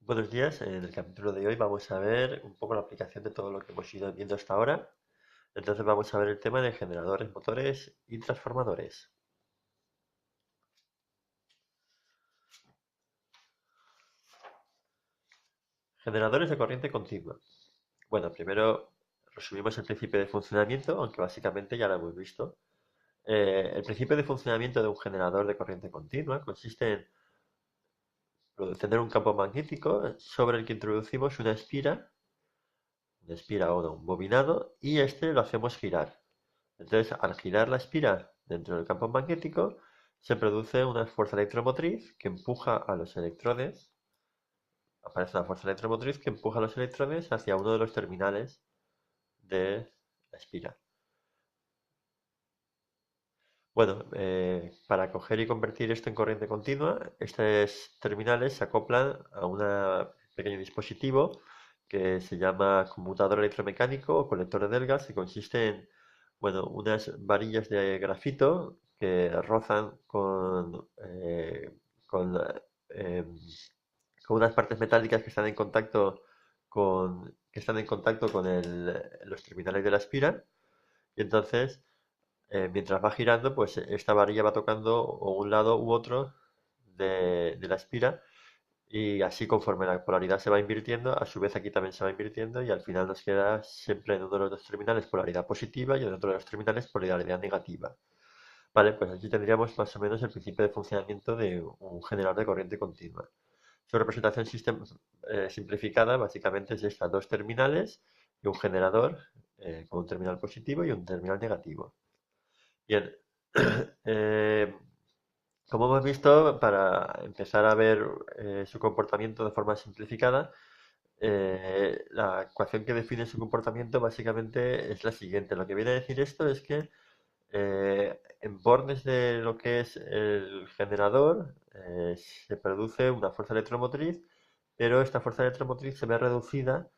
Buenos días, en el capítulo de hoy vamos a ver un poco la aplicación de todo lo que hemos ido viendo hasta ahora. Entonces vamos a ver el tema de generadores, motores y transformadores. Generadores de corriente continua. Bueno, primero resumimos el principio de funcionamiento, aunque básicamente ya lo hemos visto. El principio de funcionamiento de un generador de corriente continua consiste en tener un campo magnético sobre el que introducimos una espira o no, un bobinado, y este lo hacemos girar. Entonces, al girar la espira dentro del campo magnético, se produce una fuerza electromotriz que empuja a los electrones, aparece una fuerza electromotriz que empuja a los electrones hacia uno de los terminales de la espira. Bueno, para coger y convertir esto en corriente continua, estos terminales se acoplan a un pequeño dispositivo que se llama conmutador electromecánico o colector de Delgas, que consiste en, bueno, unas varillas de grafito que rozan con, eh, con unas partes metálicas que están en contacto con los terminales de la espira, y entonces mientras va girando, pues esta varilla va tocando o un lado u otro de la espira, y así conforme la polaridad se va invirtiendo, a su vez aquí también se va invirtiendo, y al final nos queda siempre en uno de los dos terminales polaridad positiva y en otro de los terminales polaridad negativa. Vale, pues aquí tendríamos más o menos el principio de funcionamiento de un generador de corriente continua. Su representación simplificada básicamente es esta: dos terminales y un generador con un terminal positivo y un terminal negativo. Bien, eh, como hemos visto, para empezar a ver su comportamiento de forma simplificada, la ecuación que define su comportamiento básicamente es la siguiente. Lo que viene a decir esto es que en bornes de lo que es el generador se produce una fuerza electromotriz, pero esta fuerza electromotriz se ve reducida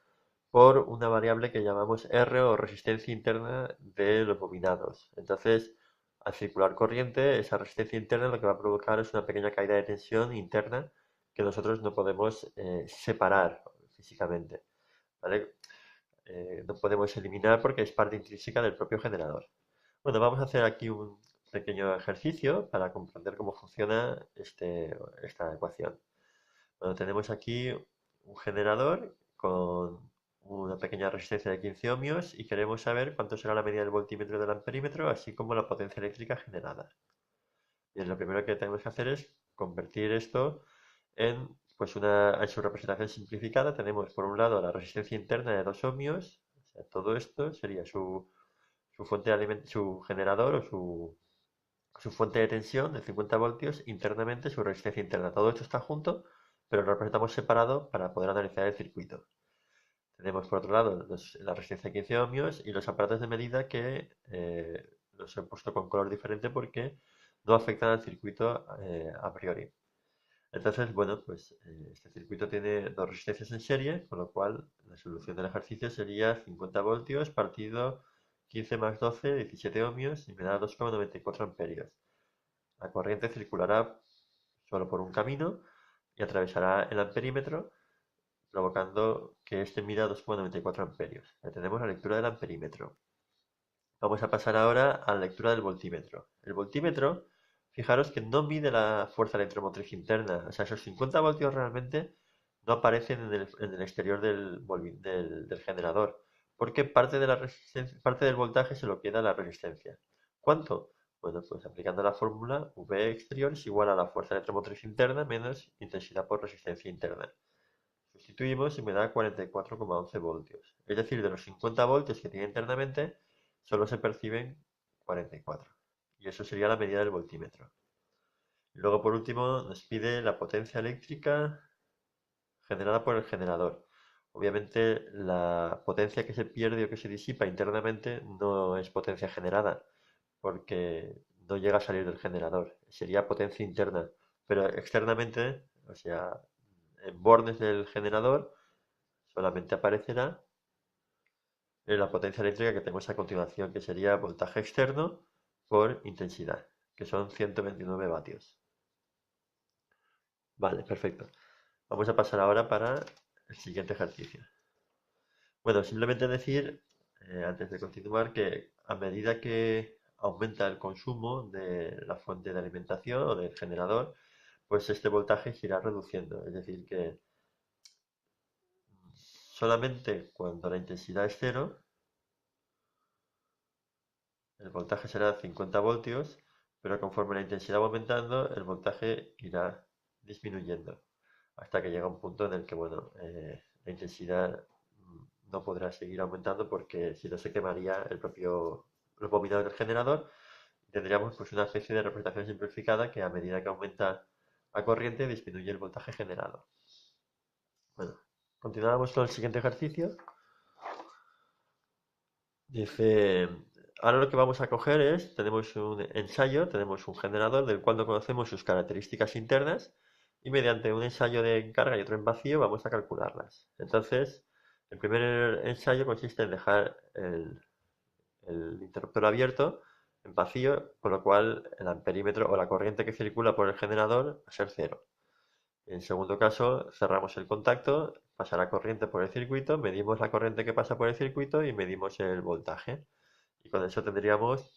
por una variable que llamamos R, o resistencia interna de los bobinados. Entonces, al circular corriente, esa resistencia interna lo que va a provocar es una pequeña caída de tensión interna que nosotros no podemos separar físicamente, ¿vale? No podemos eliminar porque es parte intrínseca del propio generador. Bueno, vamos a hacer aquí un pequeño ejercicio para comprender cómo funciona esta ecuación. Bueno, tenemos aquí un generador con una pequeña resistencia de 15 ohmios y queremos saber cuánto será la medida del voltímetro del amperímetro, así como la potencia eléctrica generada. Bien, lo primero que tenemos que hacer es convertir esto en su representación simplificada. Tenemos por un lado la resistencia interna de 2 ohmios, o sea, todo esto sería su fuente su generador o su fuente de tensión de 50 voltios, internamente su resistencia interna. Todo esto está junto, pero lo representamos separado para poder analizar el circuito. Tenemos por otro lado la resistencia de 15 ohmios y los aparatos de medida que los he puesto con color diferente porque no afectan al circuito a priori. Entonces, bueno, pues este circuito tiene dos resistencias en serie, con lo cual la solución del ejercicio sería 50 voltios partido 15 más 12, 17 ohmios, y me da 2,94 amperios. La corriente circulará solo por un camino y atravesará el amperímetro, provocando que este mida 2,94 amperios. Ya tenemos la lectura del amperímetro. Vamos a pasar ahora a la lectura del voltímetro. El voltímetro, fijaros que no mide la fuerza electromotriz interna. O sea, esos 50 voltios realmente no aparecen en el exterior del generador, porque parte del voltaje se lo queda la resistencia. ¿Cuánto? Bueno, pues aplicando la fórmula, V exterior es igual a la fuerza electromotriz interna menos intensidad por resistencia interna. Sustituimos y me da 44,11 voltios. Es decir, de los 50 voltios que tiene internamente, solo se perciben 44. Y eso sería la medida del voltímetro. Y luego, por último, nos pide la potencia eléctrica generada por el generador. Obviamente, la potencia que se pierde o que se disipa internamente no es potencia generada, porque no llega a salir del generador. Sería potencia interna. Pero externamente, o sea, en bornes del generador, solamente aparecerá la potencia eléctrica que tenemos a continuación, que sería voltaje externo por intensidad, que son 129 vatios. Vale, perfecto. Vamos a pasar ahora para el siguiente ejercicio. Bueno, simplemente decir, antes de continuar, que a medida que aumenta el consumo de la fuente de alimentación o del generador, pues este voltaje se irá reduciendo. Es decir, que solamente cuando la intensidad es cero, el voltaje será 50 voltios, pero conforme la intensidad va aumentando, el voltaje irá disminuyendo hasta que llega un punto en el que, bueno, la intensidad no podrá seguir aumentando porque si no se quemaría los bobinados del generador y tendríamos pues una especie de representación simplificada que a medida que aumenta la corriente disminuye el voltaje generado. Bueno, continuamos con el siguiente ejercicio. Dice, ahora lo que vamos a coger es, tenemos un ensayo, tenemos un generador del cual no conocemos sus características internas y mediante un ensayo de carga y otro en vacío vamos a calcularlas. Entonces, el primer ensayo consiste en dejar el interruptor abierto en vacío, con lo cual el amperímetro o la corriente que circula por el generador va a ser cero. En segundo caso, cerramos el contacto, pasa la corriente por el circuito, medimos la corriente que pasa por el circuito y medimos el voltaje. Y con eso tendríamos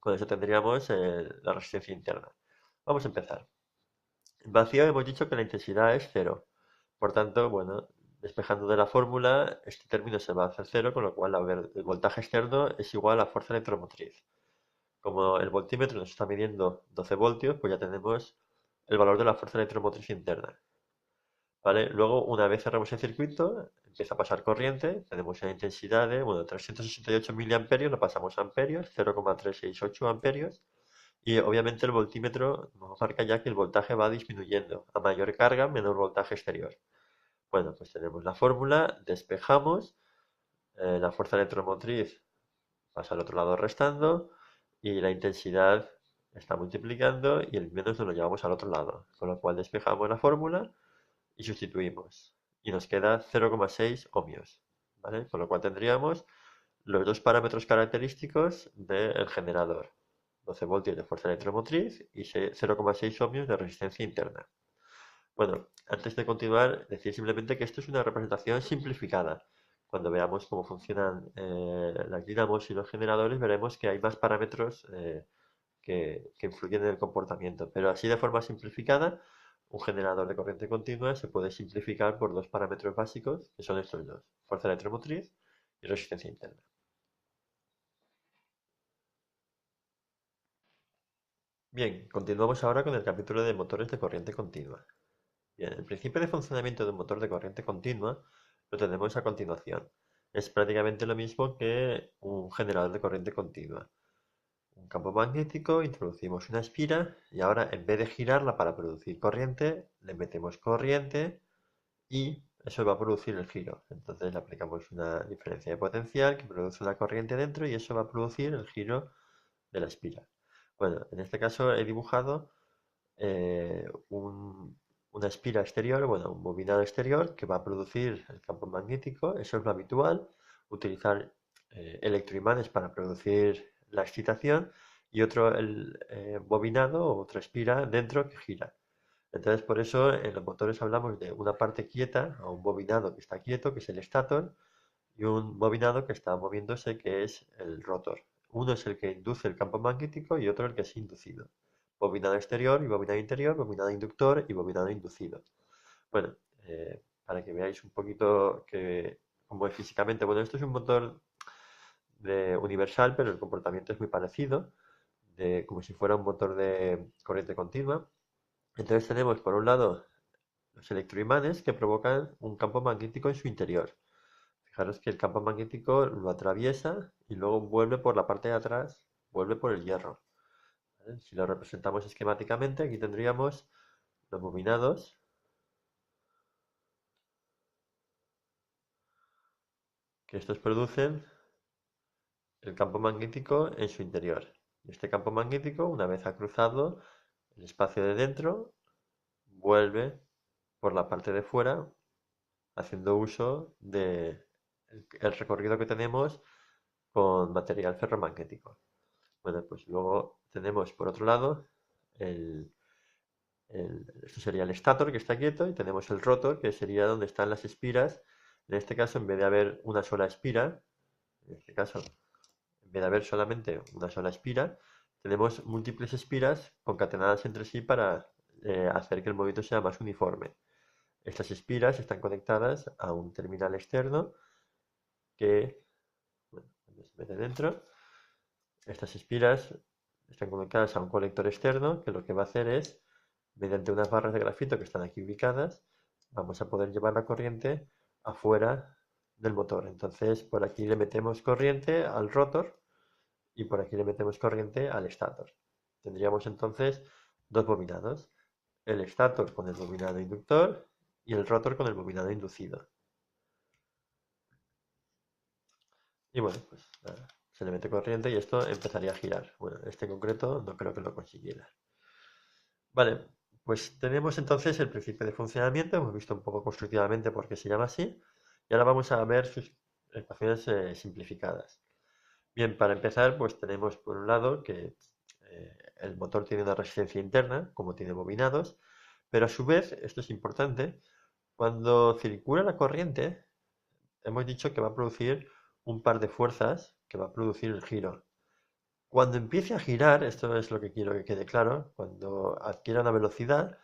la resistencia interna. Vamos a empezar. En vacío hemos dicho que la intensidad es cero. Por tanto, bueno, despejando de la fórmula, este término se va a hacer cero, con lo cual el voltaje externo es igual a fuerza electromotriz. Como el voltímetro nos está midiendo 12 voltios, pues ya tenemos el valor de la fuerza electromotriz interna. ¿Vale? Luego, una vez cerramos el circuito, empieza a pasar corriente, tenemos una intensidad de, bueno, 368 miliamperios, lo pasamos a amperios, 0,368 amperios, y obviamente el voltímetro nos marca ya que el voltaje va disminuyendo. A mayor carga, menor voltaje exterior. Bueno, pues tenemos la fórmula, despejamos, la fuerza electromotriz pasa al otro lado restando, y la intensidad está multiplicando, y el menos nos lo llevamos al otro lado. Con lo cual despejamos la fórmula y sustituimos. Y nos queda 0,6 ohmios, ¿vale? Con lo cual tendríamos los dos parámetros característicos del generador. 12 voltios de fuerza electromotriz y 0,6 ohmios de resistencia interna. Bueno, antes de continuar, decir simplemente que esto es una representación simplificada. Cuando veamos cómo funcionan las dinamos y los generadores, veremos que hay más parámetros que influyen en el comportamiento. Pero así de forma simplificada, un generador de corriente continua se puede simplificar por dos parámetros básicos, que son estos dos, fuerza electromotriz y resistencia interna. Bien, continuamos ahora con el capítulo de motores de corriente continua. Bien, el principio de funcionamiento de un motor de corriente continua lo tenemos a continuación. Es prácticamente lo mismo que un generador de corriente continua. Un campo magnético, introducimos una espira y ahora en vez de girarla para producir corriente, le metemos corriente y eso va a producir el giro. Entonces le aplicamos una diferencia de potencial que produce una corriente dentro y eso va a producir el giro de la espira. Bueno, en este caso he dibujado una espira exterior, bueno, un bobinado exterior que va a producir el campo magnético. Eso es lo habitual, utilizar electroimanes para producir la excitación y otro bobinado o otra espira dentro que gira. Entonces, por eso en los motores hablamos de una parte quieta o un bobinado que está quieto, que es el estator, y un bobinado que está moviéndose, que es el rotor. Uno es el que induce el campo magnético y otro el que es inducido. Bobinado exterior y bobinado interior, bobinado inductor y bobinado inducido. Bueno, para que veáis un poquito cómo es físicamente. Bueno, esto es un motor universal, pero el comportamiento es muy parecido, como si fuera un motor de corriente continua. Entonces tenemos por un lado los electroimanes que provocan un campo magnético en su interior. Fijaros que el campo magnético lo atraviesa y luego vuelve por la parte de atrás, vuelve por el hierro. ¿Vale? Si lo representamos esquemáticamente, aquí tendríamos los bobinados que estos producen el campo magnético en su interior. Y este campo magnético, una vez ha cruzado el espacio de dentro, vuelve por la parte de fuera, haciendo uso del recorrido que tenemos con material ferromagnético. Bueno, pues luego tenemos por otro lado el Esto sería el stator que está quieto y tenemos el rotor que sería donde están las espiras. En este caso, en vez de haber una sola espira, en este caso, en vez de haber solamente una sola espira, tenemos múltiples espiras concatenadas entre sí para hacer que el movimiento sea más uniforme. Estas espiras están conectadas a un terminal externo que, bueno, cuando se mete dentro, estas espiras están conectadas a un colector externo que lo que va a hacer es, mediante unas barras de grafito que están aquí ubicadas, vamos a poder llevar la corriente afuera del motor. Entonces, por aquí le metemos corriente al rotor y por aquí le metemos corriente al stator. Tendríamos entonces dos bobinados, el stator con el bobinado inductor y el rotor con el bobinado inducido. Y bueno, pues nada, se le mete corriente y esto empezaría a girar. Bueno, este en concreto no creo que lo consiguiera. Vale, pues tenemos entonces el principio de funcionamiento, hemos visto un poco constructivamente por qué se llama así, y ahora vamos a ver sus ecuaciones simplificadas. Bien, para empezar, pues tenemos por un lado que el motor tiene una resistencia interna, como tiene bobinados, pero a su vez, esto es importante, cuando circula la corriente, hemos dicho que va a producir un par de fuerzas que va a producir el giro. Cuando empiece a girar, esto es lo que quiero que quede claro, cuando adquiera una velocidad,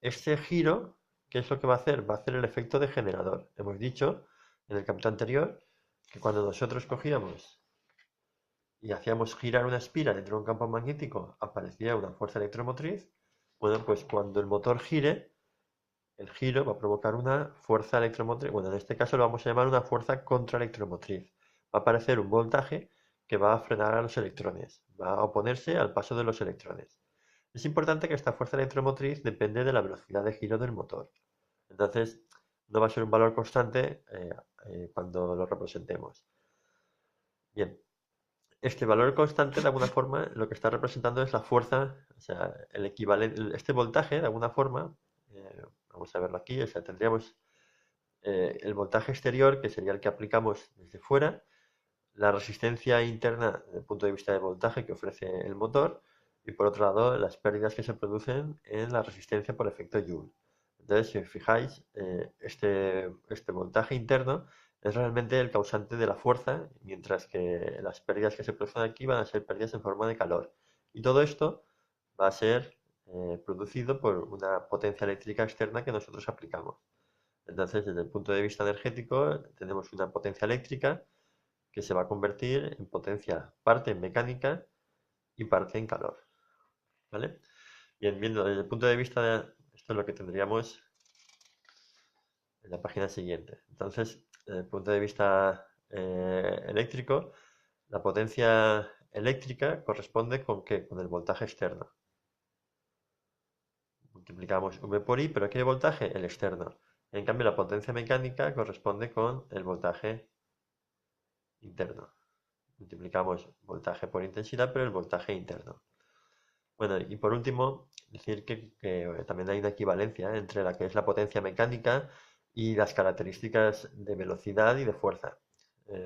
este giro, ¿qué es lo que va a hacer? Va a hacer el efecto de generador. Hemos dicho en el capítulo anterior que cuando nosotros cogíamos y hacíamos girar una espira dentro de un campo magnético, aparecía una fuerza electromotriz. Bueno, pues cuando el motor gire, el giro va a provocar una fuerza electromotriz. Bueno, en este caso lo vamos a llamar una fuerza contraelectromotriz. Va a aparecer un voltaje que va a frenar a los electrones, va a oponerse al paso de los electrones. Es importante que esta fuerza electromotriz depende de la velocidad de giro del motor. Entonces, no va a ser un valor constante cuando lo representemos. Bien, este valor constante de alguna forma lo que está representando es la fuerza, o sea, el equivalente, este voltaje de alguna forma, vamos a verlo aquí, o sea, tendríamos el voltaje exterior, que sería el que aplicamos desde fuera, la resistencia interna desde el punto de vista de voltaje que ofrece el motor, y por otro lado las pérdidas que se producen en la resistencia por efecto Joule. Entonces, si os fijáis, este voltaje interno es realmente el causante de la fuerza, mientras que las pérdidas que se producen aquí van a ser pérdidas en forma de calor. Y todo esto va a ser producido por una potencia eléctrica externa que nosotros aplicamos. Entonces, desde el punto de vista energético, tenemos una potencia eléctrica que se va a convertir en potencia parte en mecánica y parte en calor. ¿Vale? Bien, viendo desde el punto de vista de esto es lo que tendríamos en la página siguiente. Entonces, desde el punto de vista eléctrico, la potencia eléctrica corresponde con ¿qué? Con el voltaje externo. Multiplicamos V por I, pero ¿qué voltaje? El externo. En cambio, la potencia mecánica corresponde con el voltaje interno. Multiplicamos voltaje por intensidad, pero el voltaje interno. Bueno, y por último, decir que también hay una equivalencia entre la que es la potencia mecánica y las características de velocidad y de fuerza.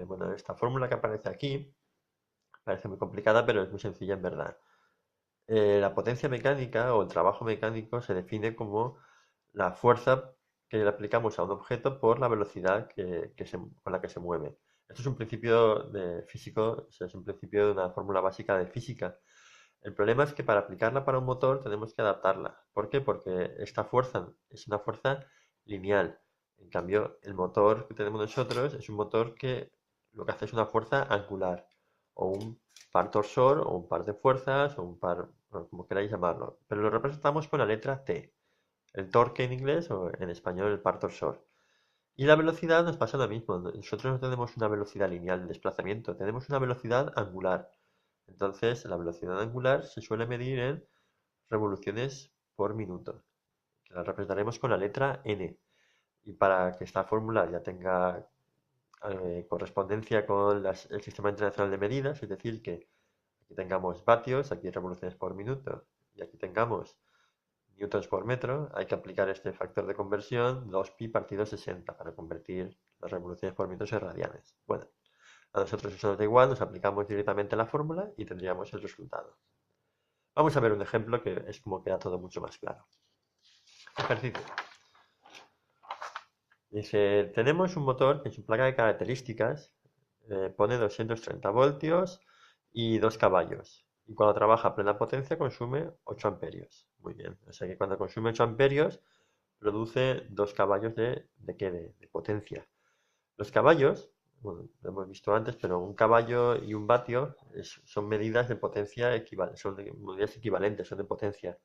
Bueno, esta fórmula que aparece aquí parece muy complicada, pero es muy sencilla en verdad. La potencia mecánica o el trabajo mecánico se define como la fuerza que le aplicamos a un objeto por la velocidad con la que se mueve. Esto es un principio de físico, o sea, es un principio de una fórmula básica de física. El problema es que para aplicarla para un motor tenemos que adaptarla. ¿Por qué? Porque esta fuerza es una fuerza lineal. En cambio, el motor que tenemos nosotros es un motor que lo que hace es una fuerza angular, o un par torsor, o un par de fuerzas, o un par, bueno, como queráis llamarlo. Pero lo representamos con la letra T, el torque en inglés o en español el par torsor. Y la velocidad nos pasa lo mismo. Nosotros no tenemos una velocidad lineal de desplazamiento, tenemos una velocidad angular. Entonces, la velocidad angular se suele medir en revoluciones por minuto, que la representaremos con la letra n. Y para que esta fórmula ya tenga correspondencia con el Sistema Internacional de Medidas, es decir, que aquí tengamos vatios, aquí revoluciones por minuto, y aquí tengamos newtons por metro, hay que aplicar este factor de conversión 2pi partido 60 para convertir las revoluciones por minuto en radianes. Bueno, a nosotros eso nos da igual, nos aplicamos directamente la fórmula y tendríamos el resultado. Vamos a ver un ejemplo que es como queda todo mucho más claro. Ejercicio. Dice, tenemos un motor que en su placa de características pone 230 voltios y 2 caballos. Y cuando trabaja a plena potencia consume 8 amperios. Muy bien. O sea que cuando consume 8 amperios produce 2 caballos de potencia. Los caballos, bueno, lo hemos visto antes, pero un caballo y un vatio son medidas de potencia equivalentes, son medidas equivalentes, son de potencia.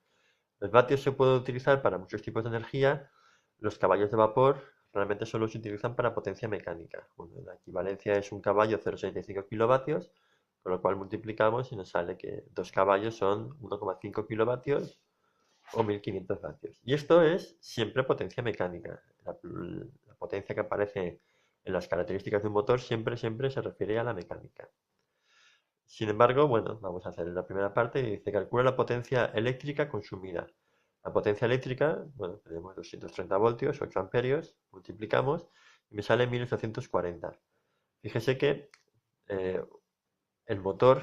Los vatios se pueden utilizar para muchos tipos de energía. Los caballos de vapor realmente solo se utilizan para potencia mecánica. Bueno, la equivalencia es un caballo 0,65 kilovatios, con lo cual multiplicamos y nos sale que 2 caballos son 1,5 kilovatios o 1500 vatios. Y esto es siempre potencia mecánica. La potencia que aparece en las características de un motor siempre se refiere a la mecánica. Sin embargo, bueno, vamos a hacer la primera parte y dice calcula la potencia eléctrica consumida. La potencia eléctrica, bueno, tenemos 230 voltios, 8 amperios, multiplicamos y me sale 1840. Fíjese que eh, el motor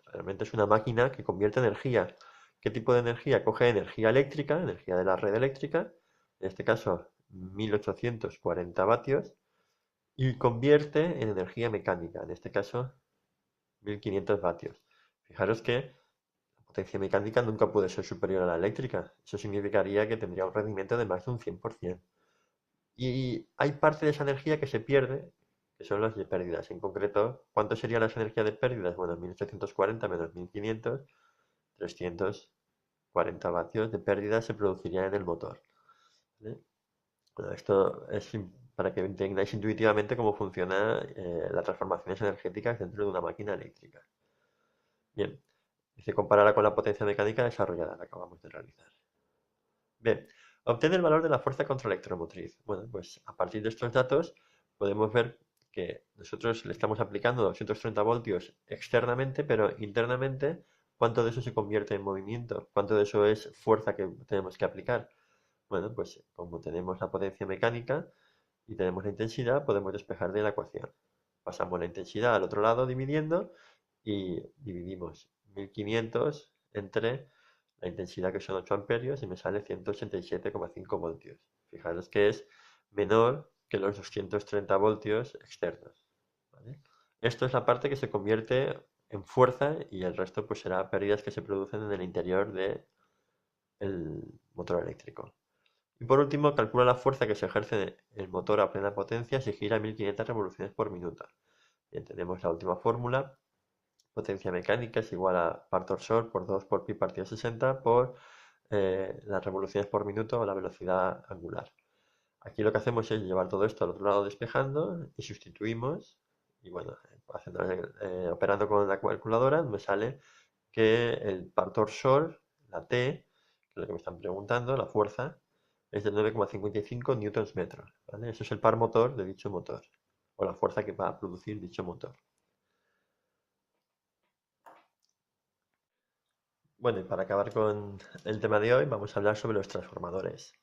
realmente es una máquina que convierte energía. ¿Qué tipo de energía? Coge energía eléctrica, energía de la red eléctrica, en este caso 1840 vatios, y convierte en energía mecánica, en este caso 1500 vatios. Fijaros que la potencia mecánica nunca puede ser superior a la eléctrica. Eso significaría que tendría un rendimiento de más de un 100%. Y hay parte de esa energía que se pierde, que son las de pérdidas. En concreto, ¿cuánto serían las energías de pérdidas? Bueno, 1840 menos 1500, 340 vatios de pérdida se produciría en el motor. ¿Vale? Bueno, esto es para que entendáis intuitivamente cómo funciona las transformaciones energéticas dentro de una máquina eléctrica. Bien, dice compararla con la potencia mecánica desarrollada, la acabamos de realizar. Bien, obtener el valor de la fuerza contra-electromotriz. Bueno, pues a partir de estos datos podemos ver que nosotros le estamos aplicando 230 voltios externamente, pero internamente, ¿cuánto de eso se convierte en movimiento? ¿Cuánto de eso es fuerza que tenemos que aplicar? Bueno, pues como tenemos la potencia mecánica y tenemos la intensidad, podemos despejar de la ecuación. Pasamos la intensidad al otro lado dividiendo y dividimos 1500 entre la intensidad que son 8 amperios y me sale 187,5 voltios. Fijaros que es menor que los 230 voltios externos. ¿Vale? Esto es la parte que se convierte en fuerza y el resto pues será pérdidas que se producen en el interior del motor eléctrico. Y por último, calcula la fuerza que se ejerce el motor a plena potencia si gira 1500 revoluciones por minuto. Bien, tenemos la última fórmula. Potencia mecánica es igual a par torsor por 2 por pi partido 60 por las revoluciones por minuto o la velocidad angular. Aquí lo que hacemos es llevar todo esto al otro lado despejando y sustituimos. Y bueno, operando con la calculadora me sale que el par torsor, la T, que es lo que me están preguntando, la fuerza, es de 9,55 newtons metros. ¿Vale? Eso es el par motor de dicho motor, o la fuerza que va a producir dicho motor. Bueno, y para acabar con el tema de hoy, vamos a hablar sobre los transformadores.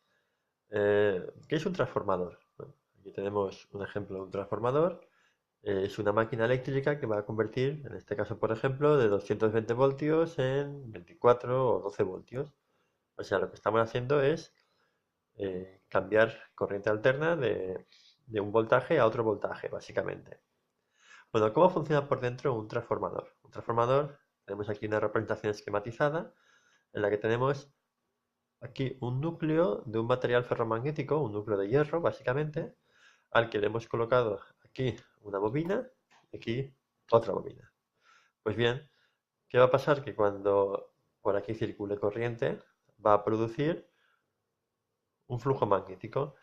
¿Qué es un transformador? Bueno, aquí tenemos un ejemplo de un transformador. Es una máquina eléctrica que va a convertir, en este caso, por ejemplo, de 220 voltios en 24 o 12 voltios. O sea, lo que estamos haciendo es cambiar corriente alterna de un voltaje a otro voltaje, básicamente. Bueno, ¿cómo funciona por dentro un transformador? Un transformador, tenemos aquí una representación esquematizada en la que tenemos aquí un núcleo de un material ferromagnético, un núcleo de hierro, básicamente, al que le hemos colocado aquí una bobina y aquí otra bobina. Pues bien, ¿qué va a pasar? Que cuando por aquí circule corriente, va a producir un flujo magnético.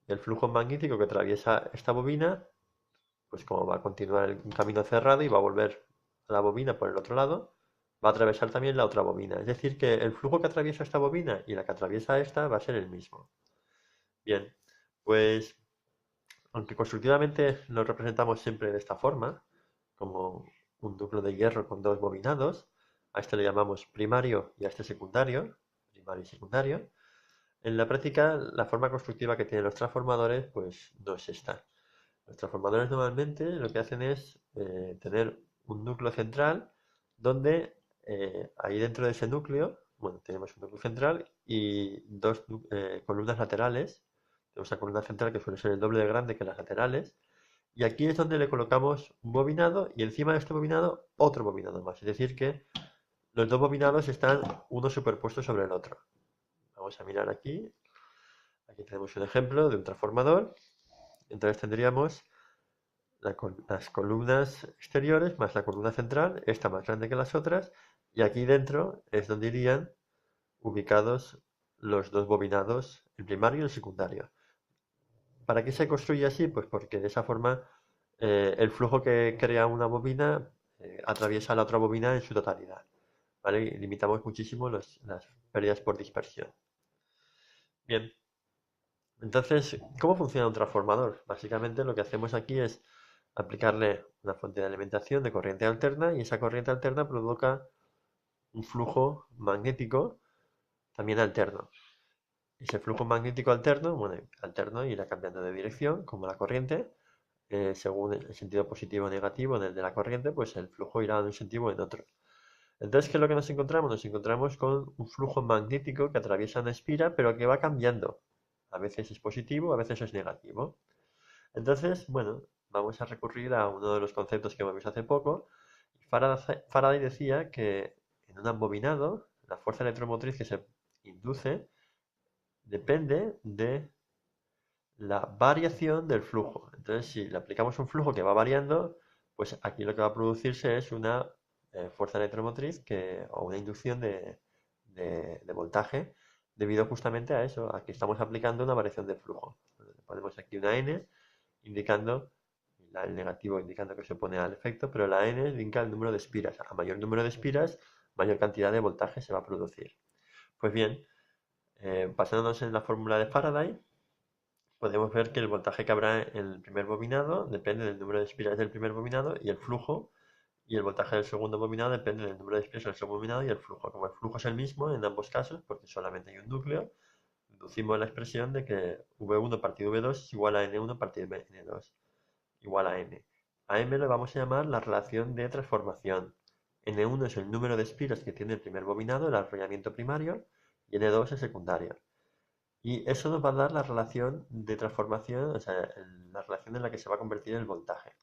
Y el flujo magnético que atraviesa esta bobina, pues como va a continuar un camino cerrado y va a volver a la bobina por el otro lado, va a atravesar también la otra bobina. Es decir, que el flujo que atraviesa esta bobina y la que atraviesa esta va a ser el mismo. Bien, pues aunque constructivamente lo representamos siempre de esta forma, como un núcleo de hierro con dos bobinados, a este le llamamos primario y a este secundario, primario y secundario. En la práctica, la forma constructiva que tienen los transformadores, pues no es esta. Los transformadores normalmente lo que hacen es tener un núcleo central donde ahí dentro de ese núcleo, bueno, tenemos un núcleo central y dos columnas laterales. Tenemos la columna central que suele ser el doble de grande que las laterales. Y aquí es donde le colocamos un bobinado y encima de este bobinado otro bobinado más. Es decir que los dos bobinados están uno superpuesto sobre el otro. Vamos a mirar aquí. Aquí tenemos un ejemplo de un transformador. Entonces tendríamos las columnas exteriores más la columna central, esta más grande que las otras, y aquí dentro es donde irían ubicados los dos bobinados, el primario y el secundario. ¿Para qué se construye así? Pues porque de esa forma el flujo que crea una bobina atraviesa la otra bobina en su totalidad, ¿vale? Y limitamos muchísimo las pérdidas por dispersión. Bien, entonces, ¿cómo funciona un transformador? Básicamente lo que hacemos aquí es aplicarle una fuente de alimentación de corriente alterna y esa corriente alterna provoca un flujo magnético también alterno. Ese flujo magnético alterno, bueno, alterno irá cambiando de dirección como la corriente, según el sentido positivo o negativo en el de la corriente, pues el flujo irá en un sentido o en otro. Entonces, ¿qué es lo que nos encontramos? Nos encontramos con un flujo magnético que atraviesa una espira, pero que va cambiando. A veces es positivo, a veces es negativo. Entonces, bueno, vamos a recurrir a uno de los conceptos que hemos visto hace poco. Faraday decía que en un embobinado, la fuerza electromotriz que se induce depende de la variación del flujo. Entonces, si le aplicamos un flujo que va variando, pues aquí lo que va a producirse es una fuerza electromotriz o una inducción de voltaje debido justamente a eso, a que estamos aplicando una variación de flujo. Ponemos aquí una N indicando, el negativo indicando que se opone al efecto, pero la N indica el número de espiras. A mayor número de espiras, mayor cantidad de voltaje se va a producir. Pues bien, basándonos en la fórmula de Faraday, podemos ver que el voltaje que habrá en el primer bobinado depende del número de espiras del primer bobinado y el flujo, y el voltaje del segundo bobinado depende del número de espiras del segundo bobinado y el flujo. Como el flujo es el mismo en ambos casos, porque solamente hay un núcleo, deducimos la expresión de que V1 partido V2 es igual a N1 partido N2 igual a M. A M le vamos a llamar la relación de transformación. N1 es el número de espiras que tiene el primer bobinado, el arrollamiento primario, y N2 es secundario. Y eso nos va a dar la relación de transformación, o sea, la relación en la que se va a convertir el voltaje.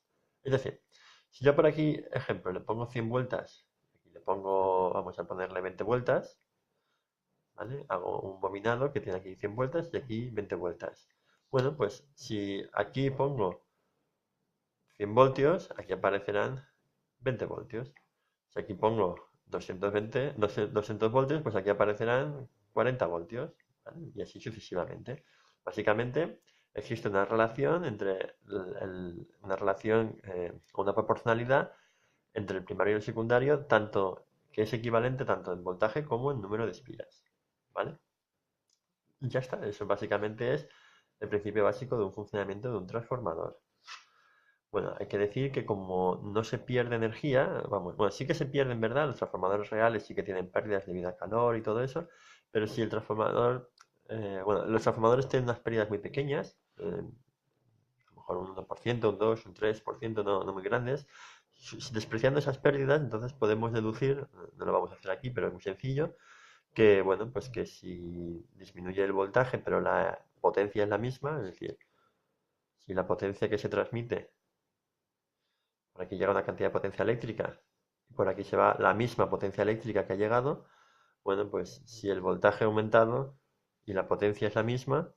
Es decir, si yo por aquí, ejemplo, le pongo 100 vueltas, aquí le pongo, vamos a ponerle 20 vueltas, ¿vale? Hago un bobinado que tiene aquí 100 vueltas y aquí 20 vueltas. Bueno, pues si aquí pongo 100 voltios, aquí aparecerán 20 voltios. Si aquí pongo 200 voltios, pues aquí aparecerán 40 voltios, ¿vale? Y así sucesivamente. Básicamente existe una relación una relación o una proporcionalidad entre el primario y el secundario, tanto que es equivalente tanto en voltaje como en número de espiras, ¿vale? Y ya está, eso básicamente es el principio básico de un funcionamiento de un transformador. Bueno, hay que decir que como no se pierde energía, vamos, bueno, sí que se pierde en verdad, los transformadores reales sí que tienen pérdidas debido a calor y todo eso, pero si el transformador, bueno, los transformadores tienen unas pérdidas muy pequeñas, a lo mejor un 1%, un 2, un 3%, no muy grandes. Despreciando esas pérdidas, entonces podemos deducir, no lo vamos a hacer aquí, pero es muy sencillo, que bueno, pues que si disminuye el voltaje, pero la potencia es la misma, es decir, si la potencia que se transmite por aquí llega una cantidad de potencia eléctrica y por aquí se va la misma potencia eléctrica que ha llegado, bueno, pues si el voltaje ha aumentado y la potencia es la misma,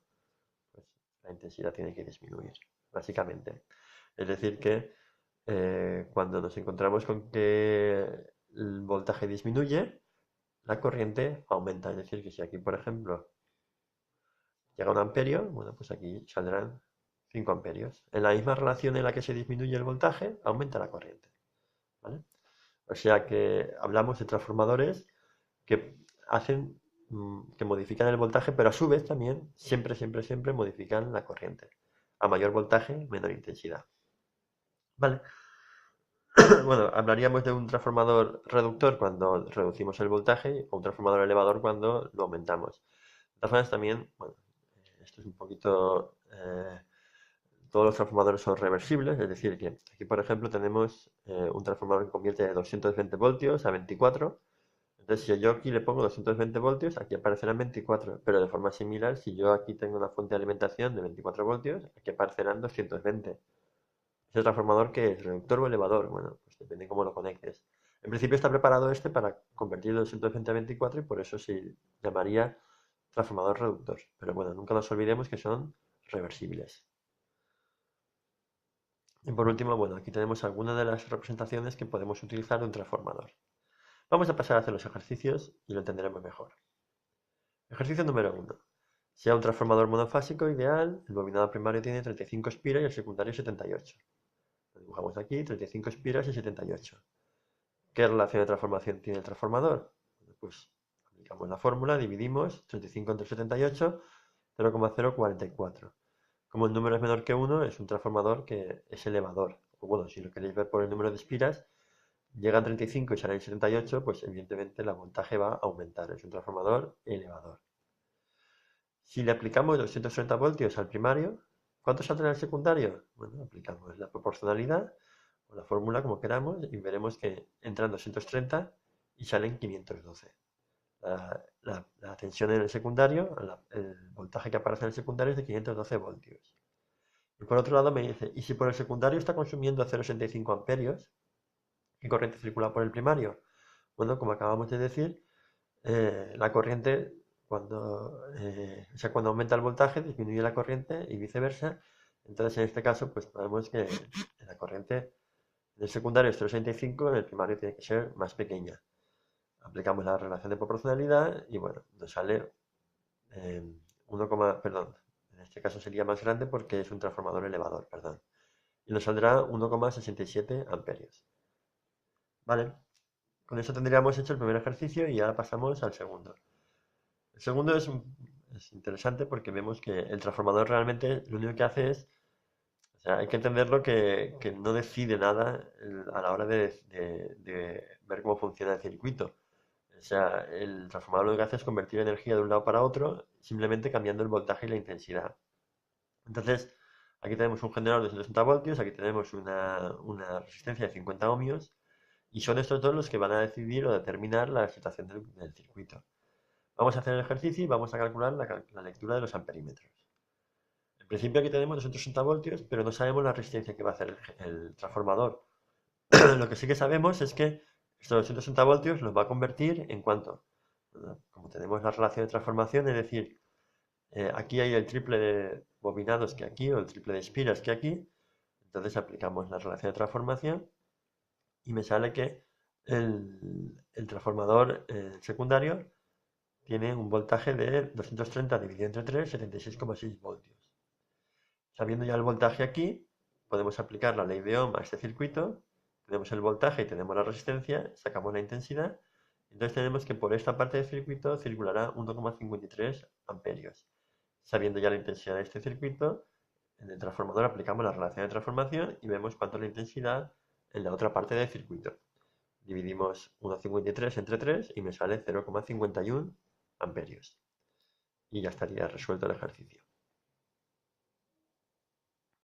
pues la intensidad tiene que disminuir, básicamente. Es decir que cuando nos encontramos con que el voltaje disminuye, la corriente aumenta. Es decir, que si aquí, por ejemplo, llega un amperio, bueno, pues aquí saldrán 5 amperios. En la misma relación en la que se disminuye el voltaje, aumenta la corriente, ¿vale? O sea que hablamos de transformadores que hacen, que modifican el voltaje, pero a su vez también, siempre modifican la corriente. A mayor voltaje, menor intensidad. ¿Vale? Bueno, hablaríamos de un transformador reductor cuando reducimos el voltaje o un transformador elevador cuando lo aumentamos. De todas maneras, también, bueno, esto es un poquito... todos los transformadores son reversibles, es decir, que aquí, por ejemplo, tenemos un transformador que convierte de 220 voltios a 24. Entonces, si yo aquí le pongo 220 voltios, aquí aparecerán 24, pero de forma similar, si yo aquí tengo una fuente de alimentación de 24 voltios, aquí aparecerán 220. ¿Ese transformador que es reductor o elevador? Bueno, pues depende de cómo lo conectes. En principio está preparado este para convertir de 220 a 24 y por eso se llamaría transformador reductor. Pero bueno, nunca nos olvidemos que son reversibles. Y por último, bueno, aquí tenemos algunas de las representaciones que podemos utilizar de un transformador. Vamos a pasar a hacer los ejercicios y lo entenderemos mejor. Ejercicio número 1. Sea un transformador monofásico ideal, el bobinado primario tiene 35 espiras y el secundario 78. Lo dibujamos aquí, 35 espiras y 78. ¿Qué relación de transformación tiene el transformador? Pues aplicamos la fórmula, dividimos 35 entre 78, 0,044. Como el número es menor que 1, es un transformador que es elevador. O bueno, si lo queréis ver por el número de espiras, llega a 35 y sale en 78, pues evidentemente el voltaje va a aumentar. Es un transformador elevador. Si le aplicamos 230 voltios al primario, ¿cuánto saldrá en el secundario? Bueno, aplicamos la proporcionalidad o la fórmula como queramos y veremos que entran 230 y salen 512. La tensión en el secundario, el voltaje que aparece en el secundario es de 512 voltios. Y por otro lado me dice, ¿y si por el secundario está consumiendo 0,65 amperios? ¿Qué corriente circula por el primario? Bueno, como acabamos de decir, la corriente, cuando aumenta el voltaje, disminuye la corriente y viceversa. Entonces, en este caso, pues sabemos que la corriente en el secundario es 0,65, en el primario tiene que ser más pequeña. Aplicamos la relación de proporcionalidad y bueno, nos sale 1, perdón, en este caso sería más grande porque es un transformador elevador, perdón. Y nos saldrá 1,67 amperios. Vale, con eso tendríamos hecho el primer ejercicio y ahora pasamos al segundo. El segundo es interesante porque vemos que el transformador realmente lo único que hace es, o sea, hay que entenderlo que no decide nada a la hora de ver cómo funciona el circuito. O sea, el transformador lo que hace es convertir energía de un lado para otro, simplemente cambiando el voltaje y la intensidad. Entonces, aquí tenemos un generador de 160 voltios, aquí tenemos una resistencia de 50 ohmios, y son estos dos los que van a decidir o determinar la situación del circuito. Vamos a hacer el ejercicio y vamos a calcular la lectura de los amperímetros. En principio aquí tenemos 260 voltios, pero no sabemos la resistencia que va a hacer el transformador. Lo que sí que sabemos es que estos 260 voltios los va a convertir en cuánto. Como tenemos la relación de transformación, es decir, aquí hay el triple de bobinados que aquí, o el triple de espiras que aquí, entonces aplicamos la relación de transformación y me sale que el transformador secundario tiene un voltaje de 230 dividido entre 3, 76,6 voltios. Sabiendo ya el voltaje aquí, podemos aplicar la ley de Ohm a este circuito. Tenemos el voltaje y tenemos la resistencia, sacamos la intensidad. Entonces tenemos que por esta parte del circuito circulará 1,53 amperios. Sabiendo ya la intensidad de este circuito, en el transformador aplicamos la relación de transformación y vemos cuánto es la intensidad en la otra parte del circuito. Dividimos 1,53 entre 3 y me sale 0,51 amperios. Y ya estaría resuelto el ejercicio.